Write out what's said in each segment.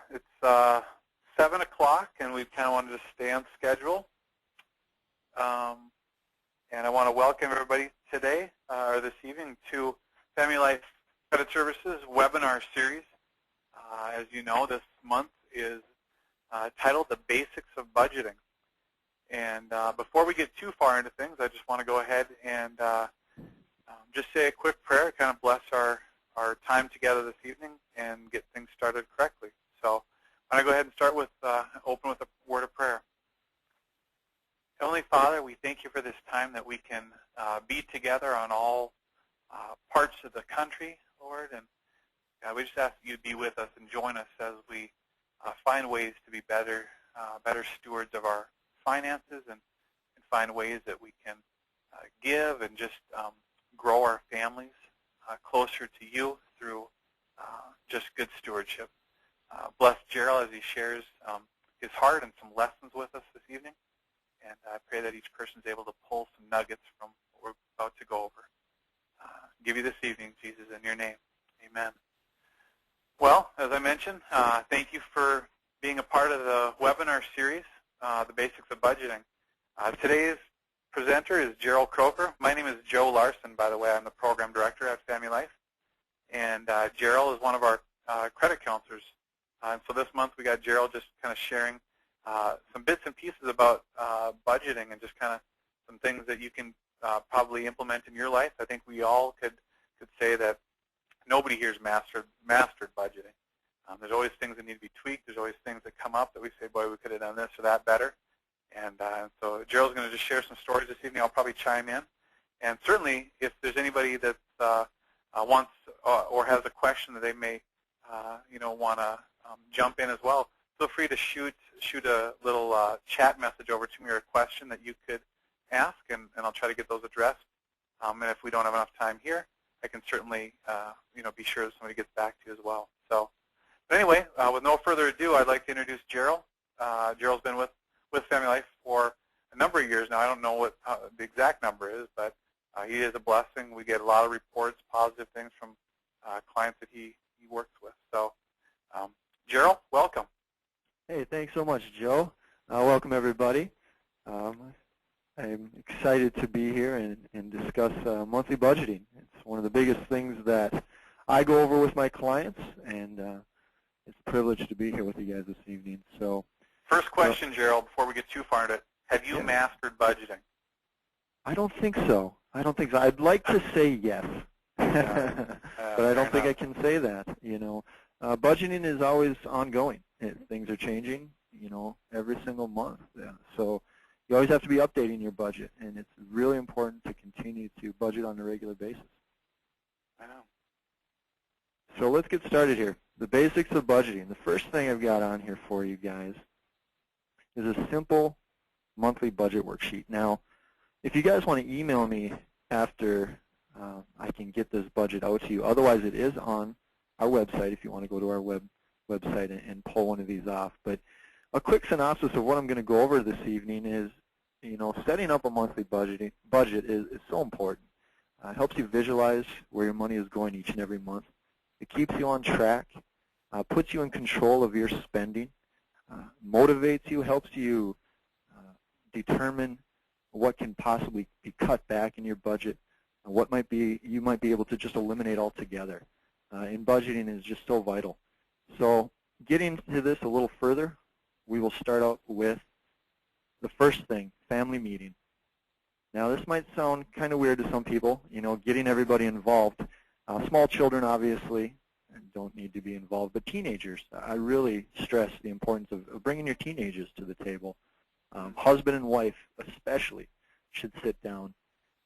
It's 7 o'clock, and we kind of wanted to stay on schedule. And I want to welcome everybody today, or this evening, to Family Life Credit Services webinar series. As you know, this month is titled The Basics of Budgeting. And before we get too far into things, I just want to go ahead and just say a quick prayer, kind of bless our time together this evening and get things started correctly. So I'm going to go ahead and start with, open with a word of prayer. Heavenly Father, we thank you for this time that we can be together on all parts of the country, Lord. And God, we just ask that you be with us and join us as we find ways to be better stewards of our finances and find ways that we can give and just grow our families closer to you through just good stewardship. Bless Gerald as he shares his heart and some lessons with us this evening. And I pray that each person is able to pull some nuggets from what we're about to go over. Give you this evening, Jesus, in your name. Amen. Well, as I mentioned, thank you for being a part of the webinar series, The Basics of Budgeting. Today's presenter is Gerald Croker. My name is Joe Larson, by the way. I'm the program director at Family Life. And Gerald is one of our credit counselors. And so this month we got Gerald just kind of sharing some bits and pieces about budgeting and just kind of some things that you can probably implement in your life. I think we all could say that nobody here has mastered budgeting. There's always things that need to be tweaked. There's always things that come up that we say, boy, we could have done this or that better. And so Gerald's going to just share some stories this evening. I'll probably chime in. And certainly, if there's anybody that wants or has a question that they may want to jump in as well, feel free to shoot a little chat message over to me or a question that you could ask, and I'll try to get those addressed. And if we don't have enough time here, I can certainly be sure that somebody gets back to you as well. So, but anyway, with no further ado, I'd like to introduce Gerald. Gerald's been with Family Life for a number of years now. I don't know what the exact number is, but he is a blessing. We get a lot of reports, positive things from clients that he works with. So, Gerald, welcome. Hey, thanks so much, Joe. Welcome, everybody. I'm excited to be here and discuss monthly budgeting. It's one of the biggest things that I go over with my clients, and it's a privilege to be here with you guys this evening. So, first question, Gerald, before we get too far into it, have you mastered budgeting? I don't think so. I'd like to say yes, but I don't think I can say that. Budgeting is always ongoing. Things are changing, every single month. Yeah. So you always have to be updating your budget, and it's really important to continue to budget on a regular basis. I know. So let's get started here. The basics of budgeting. The first thing I've got on here for you guys is a simple monthly budget worksheet. Now, if you guys want to email me after I can get this budget out to you, otherwise it is on our website if you want to go to our website and pull one of these off. But a quick synopsis of what I'm going to go over this evening is, setting up a monthly budget is so important. It helps you visualize where your money is going each and every month. It keeps you on track, puts you in control of your spending, motivates you, helps you determine what can possibly be cut back in your budget, and what you might be able to just eliminate altogether. And budgeting is just so vital. So getting to this a little further, we will start out with the first thing, family meeting. Now this might sound kind of weird to some people, getting everybody involved. Small children obviously don't need to be involved, but teenagers, I really stress the importance of bringing your teenagers to the table. Husband and wife especially should sit down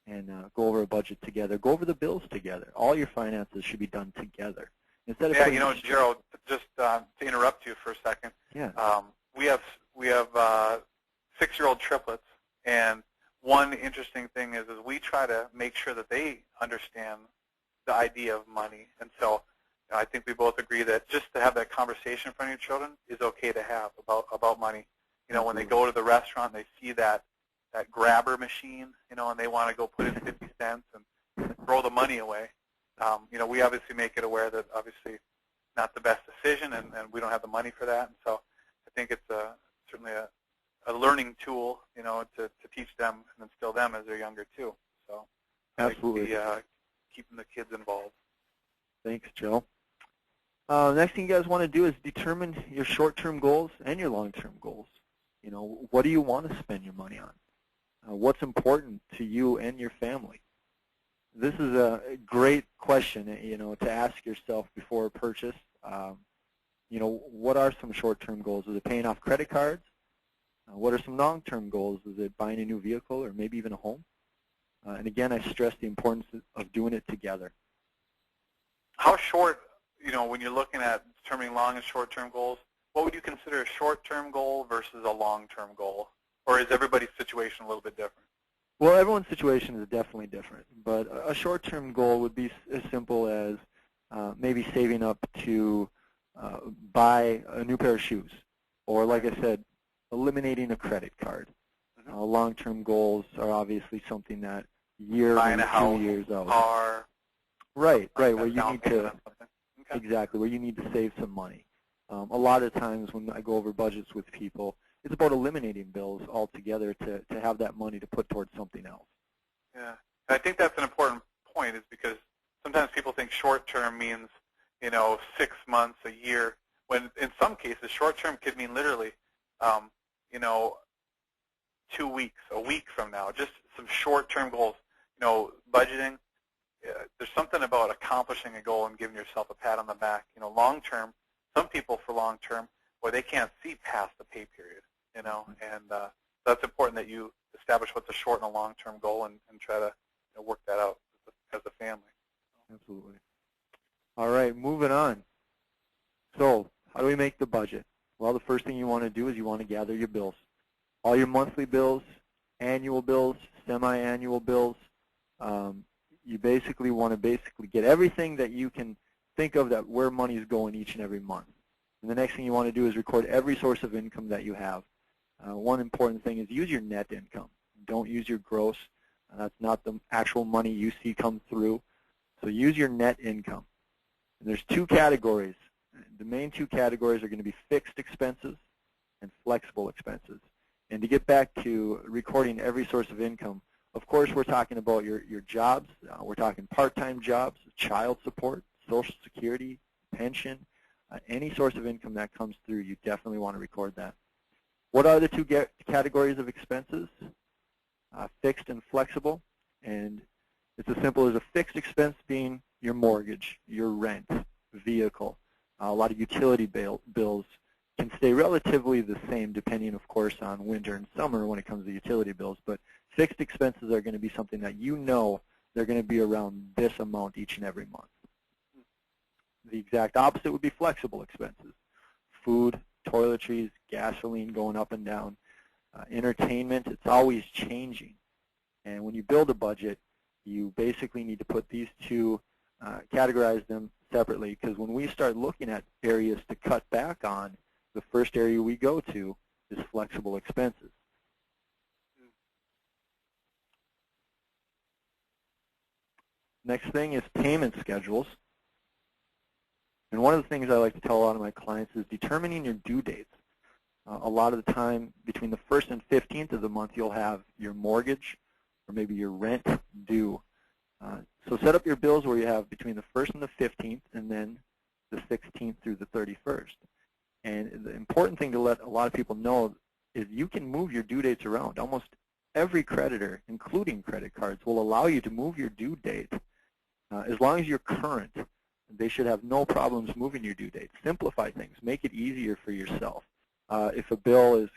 and go over a budget together, go over the bills together. All your finances should be done together. Instead of Gerald, just to interrupt you for a second. Yeah. We have 6-year-old triplets, and one interesting thing is we try to make sure that they understand the idea of money. And so I think we both agree that just to have that conversation in front of your children is okay to have about money. When they go to the restaurant, they see that grabber machine, and they want to go put in 50 cents and throw the money away. We obviously make it aware that obviously not the best decision, and we don't have the money for that. And so I think it's certainly a learning tool, to teach them and instill them as they're younger too. So Absolutely. Keeping the kids involved. Thanks, Joe. Next thing you guys want to do is determine your short-term goals and your long-term goals. What do you want to spend your money on? What's important to you and your family? This is a great question, to ask yourself before a purchase. What are some short-term goals? Is it paying off credit cards? What are some long-term goals? Is it buying a new vehicle or maybe even a home? And again, I stress the importance of doing it together. How short, when you're looking at determining long and short-term goals, what would you consider a short-term goal versus a long-term goal? Or is everybody's situation a little bit different? Well, everyone's situation is definitely different, but a short-term goal would be as simple as maybe saving up to buy a new pair of shoes, or like I said, eliminating a credit card. Long-term goals are obviously something that year or 2 years out. Car. Right, where you need to, okay. Exactly, where you need to save some money. A lot of times when I go over budgets with people, it's about eliminating bills altogether to have that money to put towards something else. Yeah, I think that's an important point, is because sometimes people think short-term means, 6 months, a year, when in some cases short-term could mean literally, 2 weeks, a week from now, just some short-term goals. Budgeting, there's something about accomplishing a goal and giving yourself a pat on the back. Long-term, some people for long-term, where they can't see past the pay period, and that's important that you establish what's a short and a long-term goal and try to work that out as a family. Absolutely. All right, moving on. So how do we make the budget? Well, the first thing you want to do is you want to gather your bills. All your monthly bills, annual bills, semi-annual bills. You basically want to get everything that you can think of that where money is going each and every month. And the next thing you want to do is record every source of income that you have. One important thing is use your net income. Don't use your gross. That's not the actual money you see come through. So use your net income. And there's 2 categories. The main 2 categories are going to be fixed expenses and flexible expenses. And to get back to recording every source of income, of course we're talking about your jobs. We're talking part-time jobs, child support, Social Security, pension, any source of income that comes through, you definitely want to record that. What are the 2 categories of expenses? Fixed and flexible. And it's as simple as a fixed expense being your mortgage, your rent, vehicle. A lot of utility bills can stay relatively the same depending, of course, on winter and summer when it comes to utility bills. But fixed expenses are going to be something that they're going to be around this amount each and every month. The exact opposite would be flexible expenses. Food, toiletries, gasoline going up and down. Entertainment, it's always changing. And when you build a budget, you basically need to put these 2, categorize them separately, because when we start looking at areas to cut back on, the first area we go to is flexible expenses. Next thing is payment schedules. And one of the things I like to tell a lot of my clients is determining your due dates. A lot of the time, between the 1st and 15th of the month, you'll have your mortgage or maybe your rent due. So set up your bills where you have between the 1st and the 15th, and then the 16th through the 31st. And the important thing to let a lot of people know is you can move your due dates around. Almost every creditor, including credit cards, will allow you to move your due date. As long as you're current, they should have no problems moving your due date. Simplify things. Make it easier for yourself. If a bill is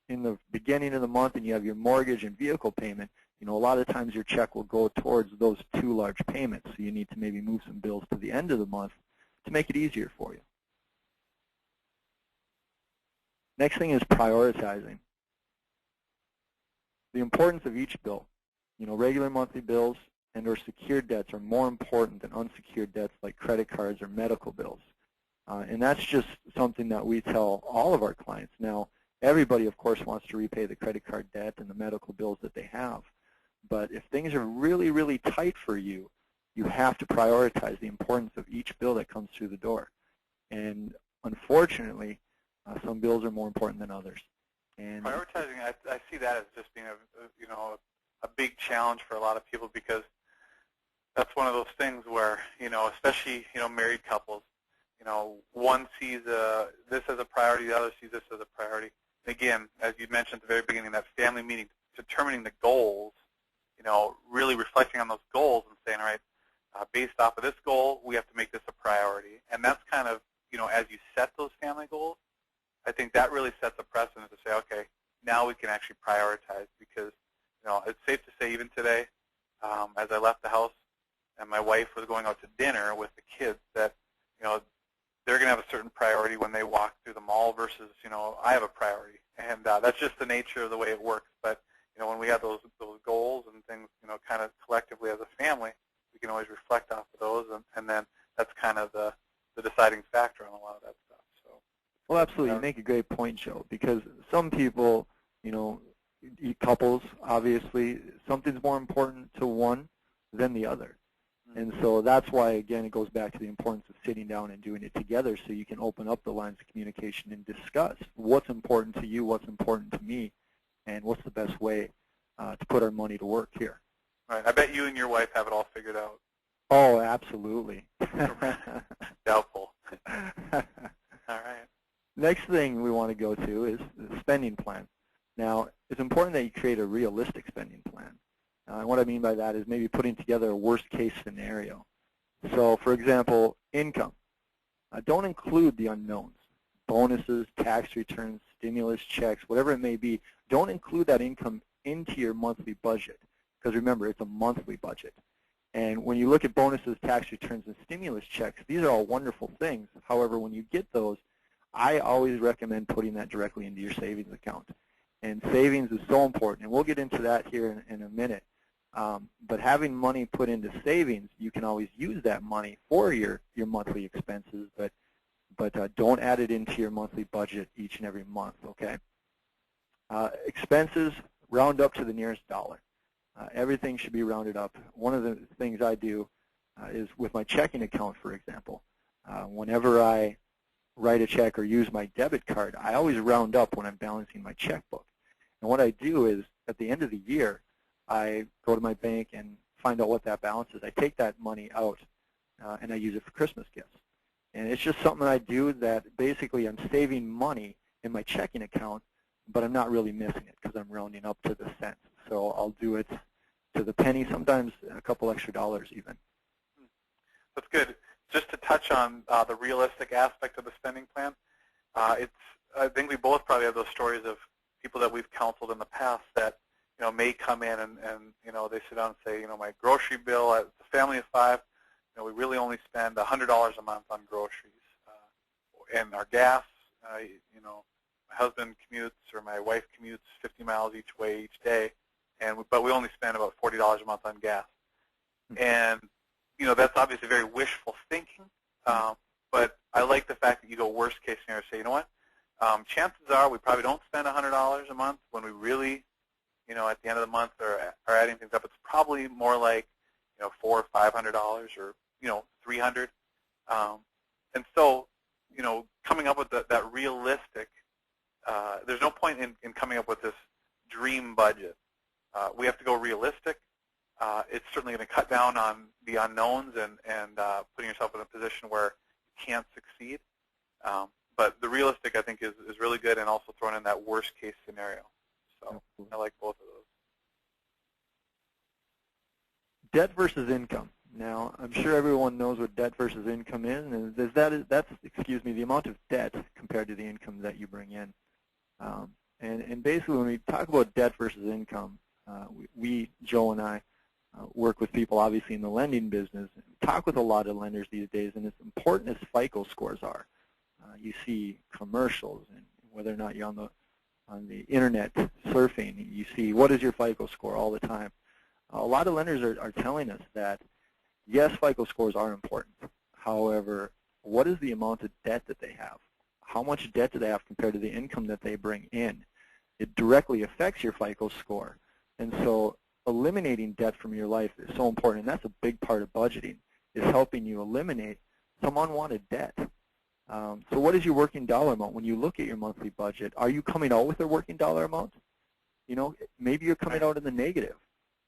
in the beginning of the month and you have your mortgage and vehicle payment, a lot of times your check will go towards those 2 large payments. So you need to maybe move some bills to the end of the month to make it easier for you. Next thing is prioritizing. The importance of each bill. Regular monthly bills and or secured debts are more important than unsecured debts like credit cards or medical bills. And that's just something that we tell all of our clients. Now, everybody, of course, wants to repay the credit card debt and the medical bills that they have. But if things are really, really tight for you, you have to prioritize the importance of each bill that comes through the door. And unfortunately, some bills are more important than others. And prioritizing, I see that as just being a big challenge for a lot of people, because that's one of those things where, especially, married couples, one sees this as a priority, the other sees this as a priority. And again, as you mentioned at the very beginning, that family meeting, determining the goals, really reflecting on those goals and saying, all right, based off of this goal, we have to make this a priority. And that's kind of, as you set those family goals, I think that really sets a precedent to say, okay, now we can actually prioritize, because, it's safe to say even today, as I left the house and my wife was going out to dinner with the kids, that, they're going to have a certain priority when they walk through the mall versus, I have a priority. And that's just the nature of the way it works. But, when we have those goals and things, kind of collectively as a family, we can always reflect off of those, and then that's kind of the deciding factor on a lot of that stuff. So, well, absolutely. You make a great point, Joe, because some people, couples, obviously, something's more important to one than the other. And so that's why, again, it goes back to the importance of sitting down and doing it together, so you can open up the lines of communication and discuss what's important to you, what's important to me, and what's the best way to put our money to work here. Right. I bet you and your wife have it all figured out. Oh, absolutely. Doubtful. All right. Next thing we want to go to is the spending plan. Now, it's important that you create a realistic spending plan. And what I mean by that is maybe putting together a worst-case scenario. So, for example, income. Don't include the unknowns. Bonuses, tax returns, stimulus checks, whatever it may be. Don't include that income into your monthly budget, because remember, it's a monthly budget. And when you look at bonuses, tax returns, and stimulus checks, these are all wonderful things. However, when you get those, I always recommend putting that directly into your savings account. And savings is so important, and we'll get into that here in a minute. But having money put into savings, you can always use that money for your monthly expenses, but don't add it into your monthly budget each and every month, okay? Expenses, round up to the nearest dollar. Everything should be rounded up. One of the things I do is with my checking account, for example. Whenever I write a check or use my debit card, I always round up when I'm balancing my checkbook. And what I do is, at the end of the year, I go to my bank and find out what that balance is. I take that money out and I use it for Christmas gifts. And it's just something I do that basically I'm saving money in my checking account, but I'm not really missing it because I'm rounding up to the cent. So I'll do it to the penny, sometimes a couple extra dollars even. That's good. Just to touch on the realistic aspect of the spending plan, I think we both probably have those stories of people that we've counseled in the past that may come in and they sit down and say, my grocery bill, as a family of 5, we really only spend $100 a month on groceries. And our gas, my husband commutes or my wife commutes 50 miles each way each day, but we only spend about $40 a month on gas. And, that's obviously very wishful thinking, but I like the fact that you go worst case scenario, say, you know what, chances are we probably don't spend $100 a month when we really, at the end of the month are adding things up. It's probably more like, $400 or $500 or, $300. And so, coming up with that realistic, there's no point in coming up with this dream budget. We have to go realistic. It's certainly going to cut down on the unknowns and putting yourself in a position where you can't succeed. But the realistic, I think, is really good, and also throwing in that worst case scenario. So I like both of those. Debt versus income. Now, I'm sure everyone knows what debt versus income is, and that's the amount of debt compared to the income that you bring in. And basically, when we talk about debt versus income, Joe and I, work with people, obviously, in the lending business, talk with a lot of lenders these days, and as important as FICO scores are, you see commercials, and whether or not you're on the internet surfing, you see what is your FICO score all the time. A lot of lenders are telling us that, yes, FICO scores are important. However, what is the amount of debt that they have? How much debt do they have compared to the income that they bring in? It directly affects your FICO score. And so eliminating debt from your life is so important, and that's a big part of budgeting, is helping you eliminate some unwanted debt. So what is your working dollar amount? When you look at your monthly budget, are you coming out with a working dollar amount? You know, maybe you're coming out in the negative.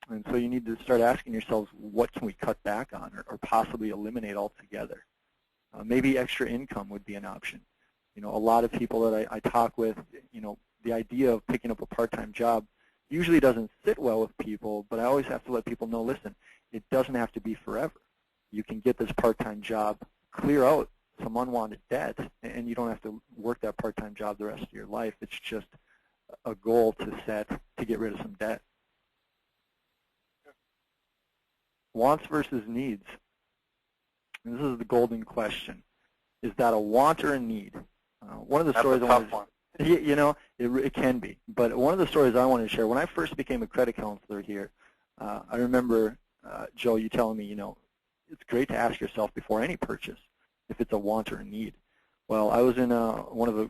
And so you need to start asking yourselves, what can we cut back on or possibly eliminate altogether? Maybe extra income would be an option. You know, a lot of people that I talk with, you know, the idea of picking up a part-time job usually doesn't sit well with people, but I always have to let people know, listen, it doesn't have to be forever. You can get this part-time job, clear out some unwanted debt, and you don't have to work that part-time job the rest of your life. It's just a goal to set to get rid of some debt. Wants versus needs. And this is the golden question. Is that a want or a need? One of the stories I want to, you know, it can be. But one of the stories I wanted to share, when I first became a credit counselor here, I remember, Joe, you telling me, you know, it's great to ask yourself before any purchase if it's a want or a need. Well, I was in one of the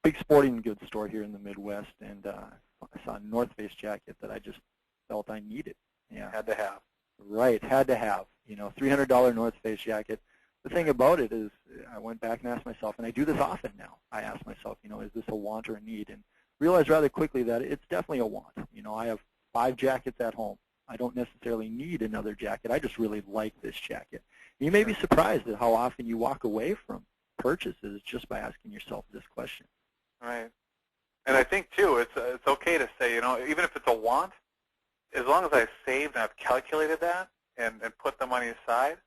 big sporting goods store here in the Midwest, and I saw a North Face jacket that I just felt I needed. Yeah, had to have. Right, had to have. You know, $300 North Face jacket. The thing about it is, I went back and asked myself, and I do this often now. I ask myself, you know, is this a want or a need? And realized rather quickly that it's definitely a want. You know, I have 5 jackets at home. I don't necessarily need another jacket. I just really like this jacket. You may be surprised at how often you walk away from purchases just by asking yourself this question. Right. And I think, too, it's okay to say, you know, even if it's a want, as long as I've saved and I've calculated that and put the money aside,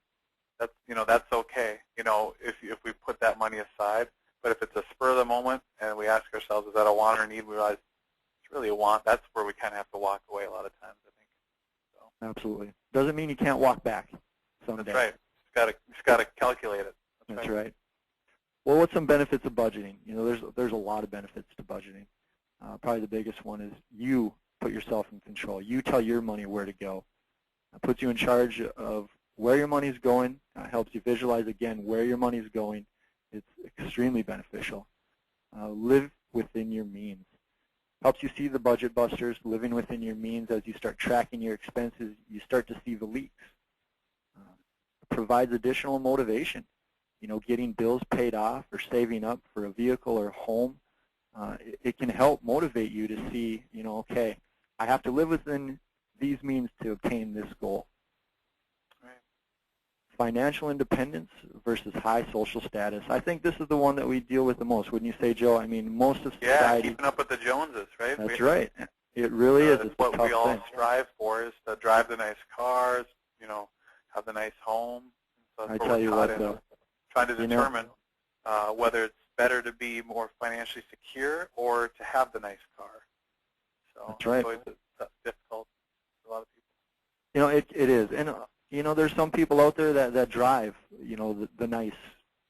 that's, you know, that's okay. You know, if we put that money aside. But if it's a spur of the moment and we ask ourselves, is that a want or a need, we realize it's really a want. That's where we kind of have to walk away a lot of times, I think. So. Absolutely. Doesn't mean you can't walk back someday. That's right. Just got to calculate it. That's right. Well, what's some benefits of budgeting? You know, there's a lot of benefits to budgeting. Probably the biggest one is you put yourself in control. You tell your money where to go. It puts you in charge of where your money is going. Helps you visualize, again, where your money is going. It's extremely beneficial. Live within your means. Helps you see the budget busters, living within your means. As you start tracking your expenses, you start to see the leaks. Provides additional motivation. You know, getting bills paid off or saving up for a vehicle or home. It can help motivate you to see, you know, okay, I have to live within these means to obtain this goal. Right. Financial independence versus high social status. I think this is the one that we deal with the most, wouldn't you say, Joe? I mean, most of society. Yeah, keeping up with the Joneses, right? That's right. It really is. It's what we all thing. strive for, is to drive the nice cars, you know, have the nice home. So I tell you what, though. Trying to determine whether it's better to be more financially secure or to have the nice car. So that's right. It's difficult for a lot of people. You know, it is. And, you know, there's some people out there that drive, you know, the nice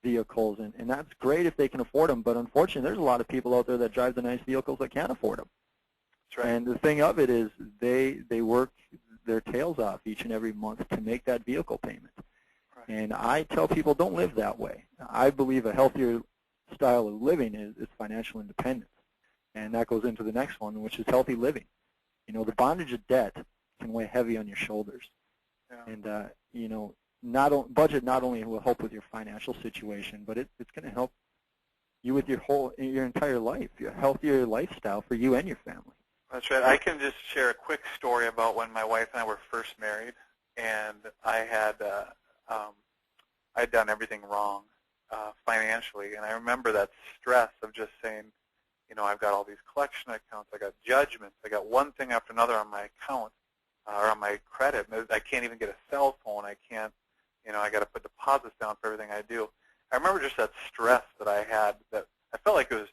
vehicles, and that's great if they can afford them. But unfortunately, there's a lot of people out there that drive the nice vehicles that can't afford them. That's right. And the thing of it is they work their tails off each and every month to make that vehicle payment. Right. And I tell people, don't live that way. I believe a healthier style of living is financial independence. And that goes into the next one, which is healthy living. You know, the bondage of debt can weigh heavy on your shoulders. Yeah. And, you know, budget not only will help with your financial situation, but it's going to help you with your entire life, your healthier lifestyle for you and your family. That's right. I can just share a quick story about when my wife and I were first married, and I had done everything wrong financially, and I remember that stress of just saying, you know, I've got all these collection accounts, I got judgments, I got one thing after another on my account or on my credit. I can't even get a cell phone. I can't, you know, I got to put deposits down for everything I do. I remember just that stress that I had, that I felt like it was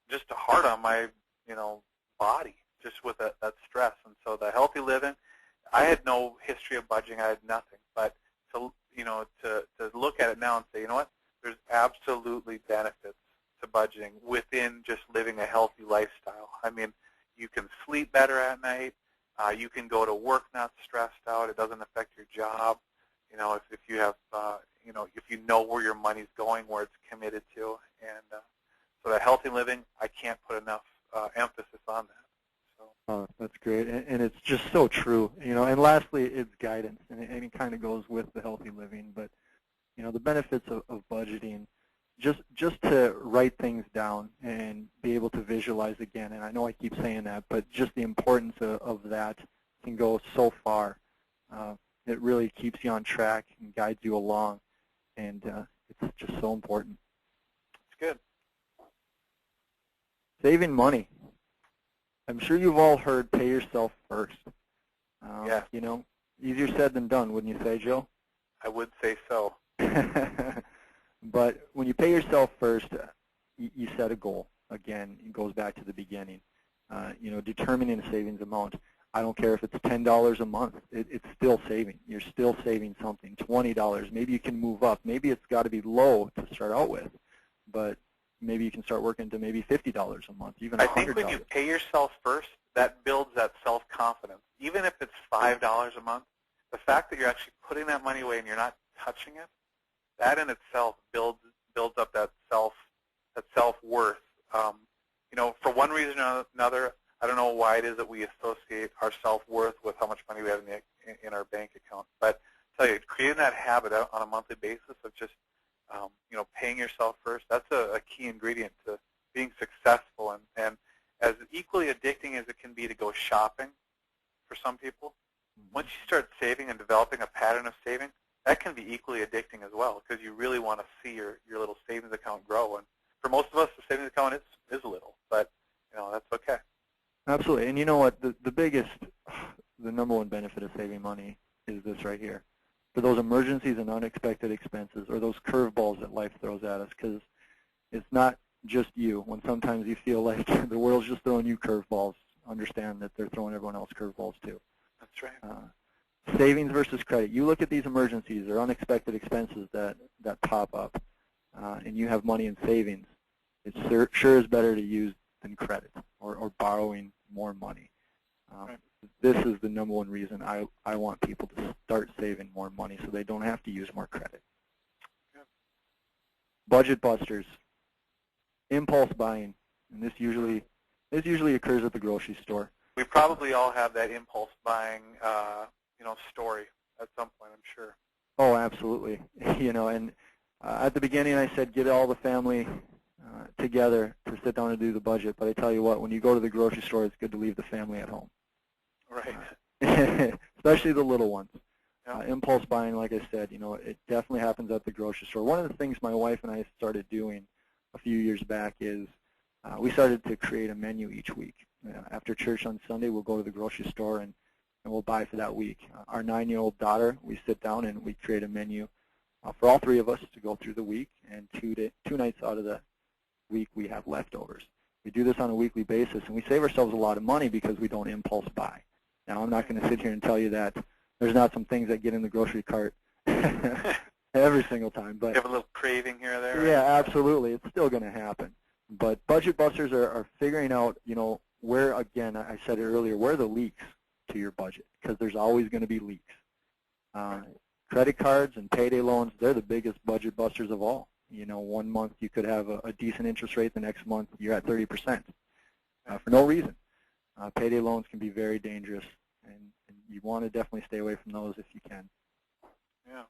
just hard on my, you know, body, just with that stress. And so the healthy living, I had no history of budgeting. I had nothing. But to, you know, to look at it now and say, you know what, there's absolutely benefits to budgeting within just living a healthy lifestyle. I mean, you can sleep better at night. You can go to work not stressed out. It doesn't affect your job. You know, if you have, you know, if you know where your money's going, where it's committed to. And so that healthy living, I can't put enough emphasis on that. So. Oh, that's great, and it's just so true. You know, and lastly, it's guidance, and it kind of goes with the healthy living. But you know, the benefits of budgeting, just to write things down and be able to visualize again. And I know I keep saying that, but just the importance of that can go so far. It really keeps you on track and guides you along, and it's just so important. It's good. Saving money. I'm sure you've all heard pay yourself first. Yeah. You know, easier said than done, wouldn't you say, Joe? I would say so. But when you pay yourself first, you set a goal. Again, it goes back to the beginning. You know, determining a savings amount. I don't care if it's $10 a month. It's still saving. You're still saving something. $20. Maybe you can move up. Maybe it's got to be low to start out with, but maybe you can start working to maybe $50 a month, even $100. I think when you pay yourself first, that builds that self-confidence. Even if it's $5 a month, the fact that you're actually putting that money away and you're not touching it, that in itself builds up that self-worth. You know, for one reason or another, I don't know why it is that we associate our self-worth with how much money we have in our bank account. But I tell you, creating that habit on a monthly basis of just you know, paying yourself first, that's a key ingredient to being successful. And as equally addicting as it can be to go shopping for some people, once you start saving and developing a pattern of saving, that can be equally addicting as well, because you really want to see your little savings account grow. And for most of us, the savings account is little, but you know, that's okay. Absolutely. And you know what? The number one benefit of saving money is this right here. For those emergencies and unexpected expenses, or those curveballs that life throws at us, because it's not just you. When sometimes you feel like the world's just throwing you curveballs, understand that they're throwing everyone else curveballs too. That's right. Savings versus credit. You look at these emergencies or unexpected expenses that pop up, and you have money in savings. It sure is better to use than credit or borrowing more money. Right. This is the number one reason I want people to start saving more money so they don't have to use more credit. Yeah. Budget busters. Impulse buying, and this usually occurs at the grocery store. We probably all have that impulse buying, you know, story at some point, I'm sure. Oh, absolutely. You know, and at the beginning I said get all the family together to sit down and do the budget. But I tell you what, when you go to the grocery store, it's good to leave the family at home. Right. Especially the little ones. Yeah. Impulse buying, like I said, you know, it definitely happens at the grocery store. One of the things my wife and I started doing a few years back is we started to create a menu each week. After church on Sunday, we'll go to the grocery store and we'll buy for that week. Our 9-year-old daughter, we sit down and we create a menu for all three of us to go through the week, and two nights out of the week we have leftovers. We do this on a weekly basis, and we save ourselves a lot of money because we don't impulse buy. Now, I'm not going to sit here and tell you that there's not some things that get in the grocery cart every single time. But you have a little craving here or there, right? Yeah, absolutely. It's still going to happen. But budget busters are figuring out, you know, where, again, I said it earlier, where are the leaks to your budget, because there's always going to be leaks. Credit cards and payday loans, they're the biggest budget busters of all. You know, one month you could have a decent interest rate, the next month you're at 30% for no reason. Payday loans can be very dangerous, and you want to definitely stay away from those if you can. Yeah.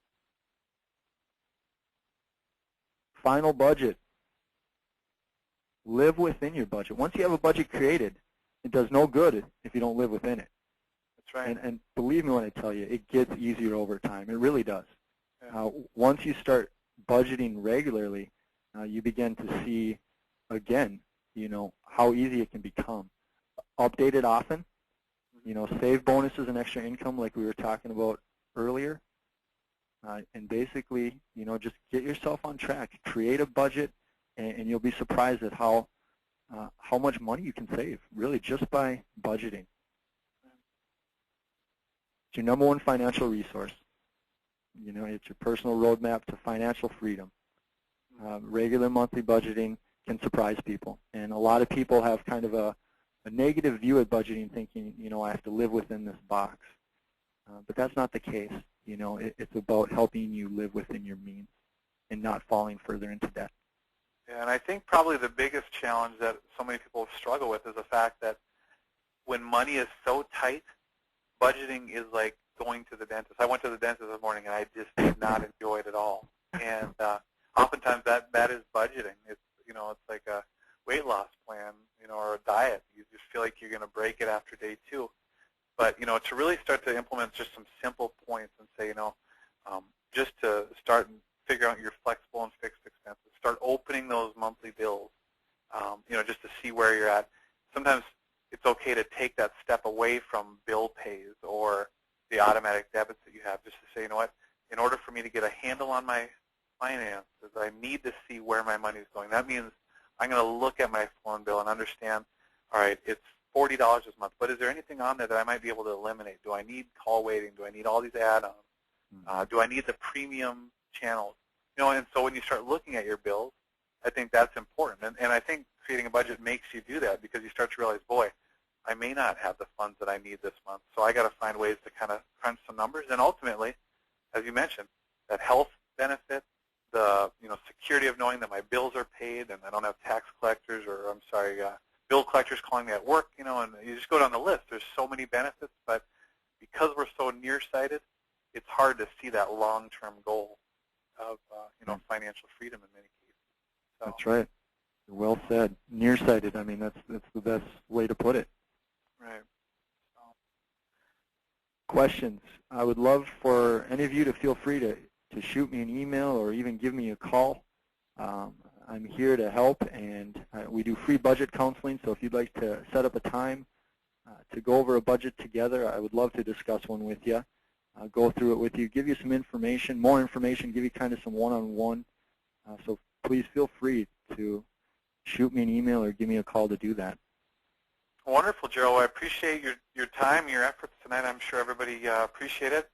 Final budget. Live within your budget. Once you have a budget created, it does no good if you don't live within it. That's right. And believe me when I tell you, it gets easier over time. It really does. Yeah. Once you start budgeting regularly, you begin to see, again, you know, how easy it can become. Update it often. You know, save bonuses and extra income like we were talking about earlier. And basically, you know, just get yourself on track. Create a budget, and you'll be surprised at how much money you can save, really, just by budgeting. It's your number one financial resource. You know, it's your personal roadmap to financial freedom. Regular monthly budgeting can surprise people, and a lot of people have kind of a negative view at budgeting, thinking, you know, I have to live within this box. But that's not the case. You know, it's about helping you live within your means and not falling further into debt. Yeah, and I think probably the biggest challenge that so many people struggle with is the fact that when money is so tight, budgeting is like going to the dentist. I went to the dentist this morning, and I just did not enjoy it at all. And oftentimes that is budgeting. It's it's like a weight loss plan, or a diet. You just feel like you're going to break it after day 2. But to really start to implement just some simple points and say, just to start and figure out your flexible and fixed expenses. Start opening those monthly bills, just to see where you're at. Sometimes it's okay to take that step away from bill pays or the automatic debits that you have, just to say, you know what, in order for me to get a handle on my finances, I need to see where my money is going. That means I'm going to look at my phone bill and understand, all right, it's $40 this month, but is there anything on there that I might be able to eliminate? Do I need call waiting? Do I need all these add-ons? Do I need the premium channels? And so when you start looking at your bills, I think that's important. And I think creating a budget makes you do that, because you start to realize, boy, I may not have the funds that I need this month, so I got to find ways to kind of crunch some numbers. And ultimately, as you mentioned, that health benefit, the security of knowing that my bills are paid and I don't have tax collectors or, bill collectors calling me at work, and you just go down the list. There's so many benefits, but because we're so nearsighted, it's hard to see that long-term goal of, financial freedom in many cases. So. That's right. Well said. Nearsighted. I mean, that's the best way to put it. Right. So. Questions? I would love for any of you to feel free to shoot me an email or even give me a call. I'm here to help, and we do free budget counseling, so if you'd like to set up a time to go over a budget together, I would love to discuss one with you, go through it with you, give you some information, more information, give you kind of some one-on-one. So please feel free to shoot me an email or give me a call to do that. Wonderful, Gerald. I appreciate your time, your efforts tonight. I'm sure everybody appreciate it.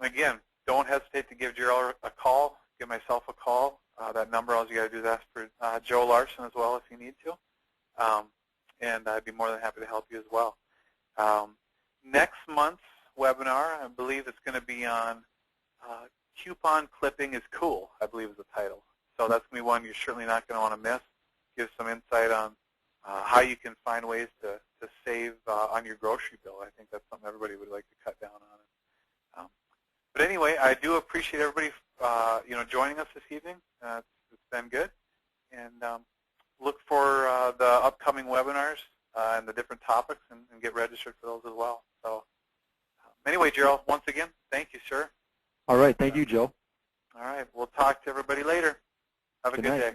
Again, don't hesitate to give Gerald a call, give myself a call. That number, all you got to do is ask for Joe Larson as well if you need to. And I'd be more than happy to help you as well. Next month's webinar, I believe it's going to be on coupon clipping is cool, I believe is the title. So that's going to be one you're certainly not going to want to miss. Give some insight on how you can find ways to save on your grocery bill. I think that's something everybody would like to cut down on. But anyway, I do appreciate everybody joining us this evening. It's been good. And look for the upcoming webinars and the different topics and get registered for those as well. So anyway, Gerald, once again, thank you, sir. All right. Thank you, Joe. All right. We'll talk to everybody later. Have a good day.